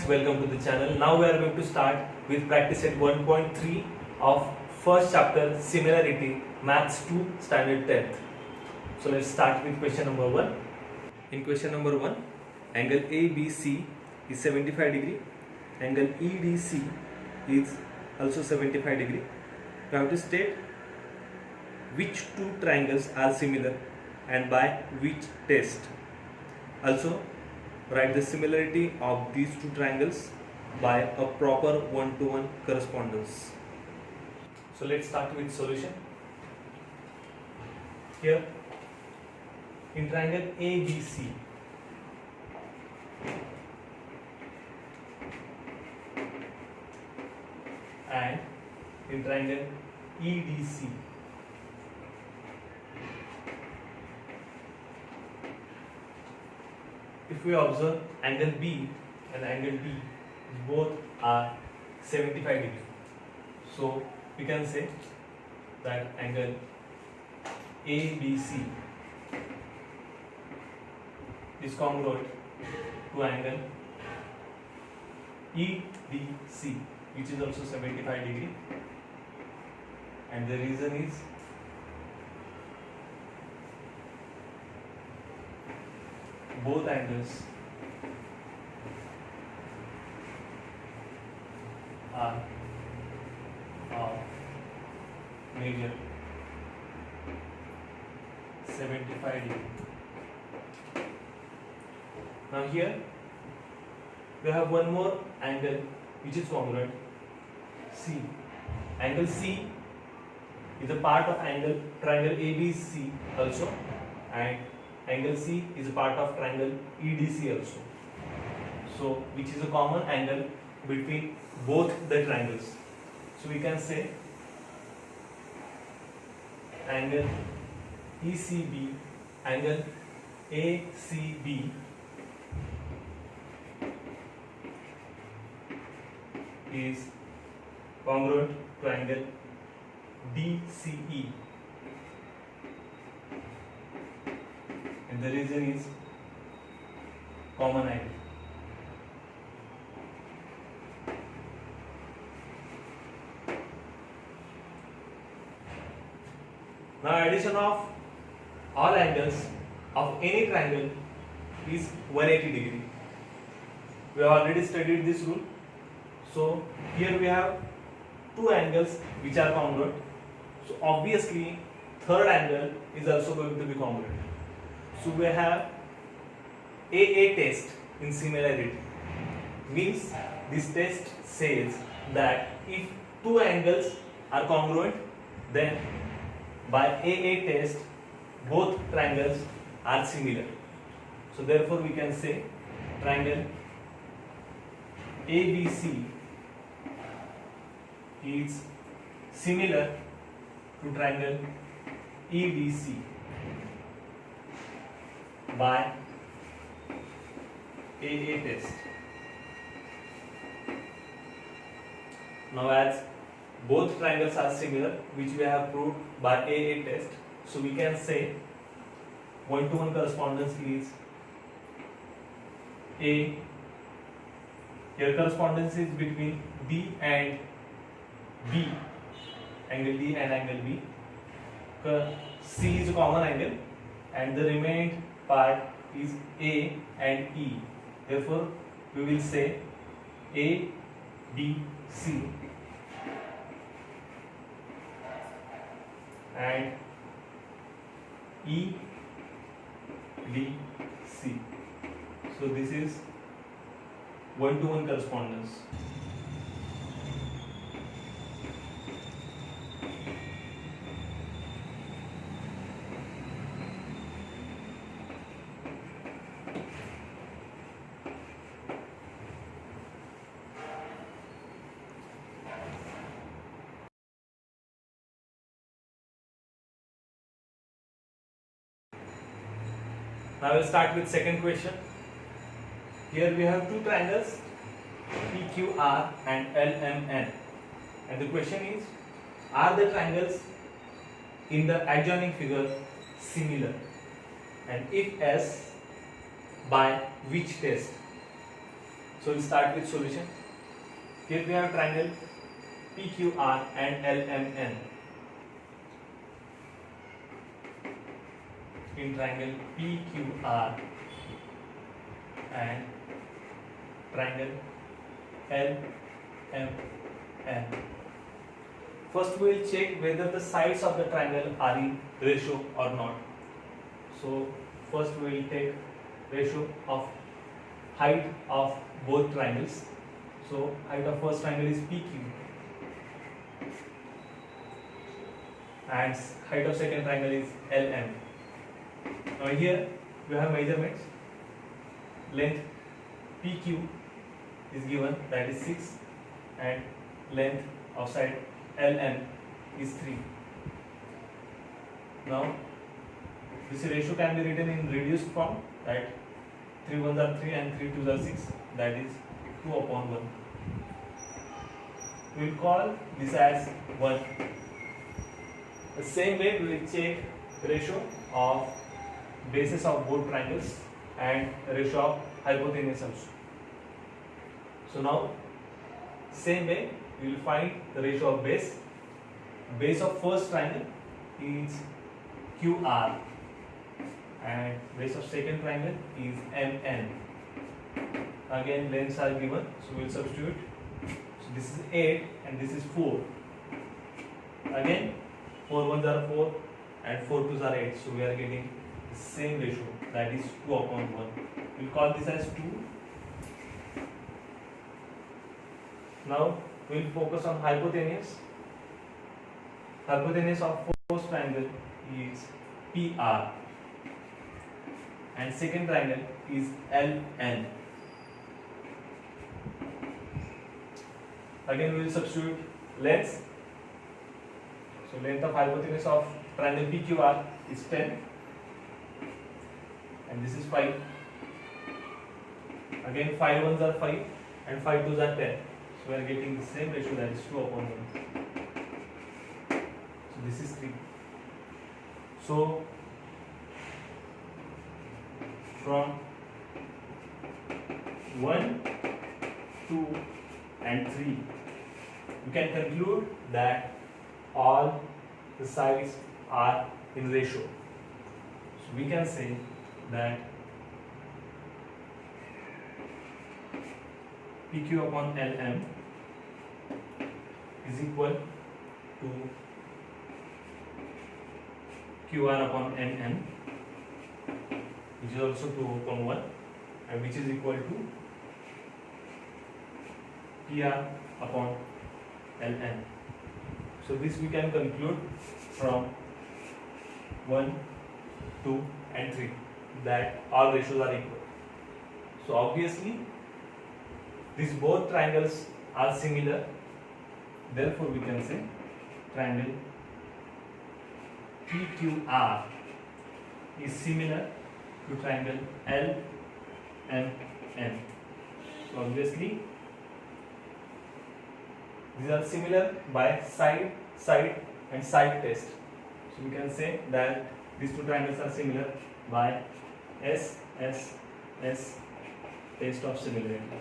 friends, welcome to the channel. Now we are going to start with practice set 1.3 of first chapter similarity maths 2 standard 10th. So let's start with question number 1. In question number 1, angle ABC is 75 degree, angle EDC is also 75 degree. You have to state which two triangles are similar and by which test. Also write the similarity of these two triangles by a proper one-to-one correspondence. So let's start with solution. Here in triangle ABC, and in triangle EDC, if we observe angle B and angle D, both are 75 degree. So we can say that angle ABC is congruent to angle EDC, which is also 75 degree, and the reason is both angles are of major 75 degree. Now here we have one more angle which is congruent, C. Angle C is a part of angle triangle ABC also, and angle C is a part of triangle EDC also. So which is a common angle between both the triangles. So we can say angle ECB, angle ACB is congruent to angle DCE, and the reason is common angle. Now addition of all angles of any triangle is 180 degree. We have already studied this rule. So here we have two angles which are congruent. So obviously third angle is also going to be congruent. So we have AA test in similarity. Means this test says that if two angles are congruent, then by AA test both triangles are similar. So therefore we can say triangle ABC is similar to triangle EDC by AA test. Now as both triangles are similar, which we have proved by AA test, so we can say one-to-one correspondence is A. Here correspondence is between D and B, angle D and angle B. C is a common angle, and the remaining part is A and E. Therefore, we will say ABC and EDC. So this is one-to-one correspondence. Now we'll start with second question. Here we have two triangles PQR and LMN, and the question is, are the triangles in the adjoining figure similar, and if yes, by which test? So we'll start with solution. Here we have triangle PQR and LMN. In triangle PQR and triangle LMN. First we will check whether the sides of the triangle are in ratio or not. So first we will take ratio of height of both triangles. So height of first triangle is PQ and height of second triangle is LM. Now here we have measurements. Length PQ is given, that is 6, and length of side LM is 3. Now this ratio can be written in reduced form, that 3 ones are 3 and 3 twos are 6, that is 2/1. We will call this as 1. The same way we will check ratio of bases of both triangles and ratio of hypotenuse also. So now same way we will find the ratio of base. Base of first triangle is QR and base of second triangle is MN. Again lengths are given, so we will substitute. So this is 8 and this is 4. Again 4 ones are 4 and 4 twos are 8, so we are getting the same ratio, that is 2/1. We will call this as 2. Now we will focus on hypotenuse. Hypotenuse of first triangle is PR and second triangle is LN. Again we will substitute lengths. So length of hypotenuse of triangle PQR is 10 and this is 5. Again 5 ones are 5 and 5 twos are 10. So we are getting the same ratio, that is 2/1. So this is 3. So from 1, 2 and 3 we can conclude that all the sides are in ratio. So we can say that PQ upon LM is equal to QR upon NN, which is also 2/1, and which is equal to PR upon LN. So this we can conclude from 1, 2 and 3 that all ratios are equal. So obviously these both triangles are similar, therefore we can say triangle PQR is similar to triangle LMN. So obviously these are similar by side, and side test. So we can say that these two triangles are similar by S test of similarity.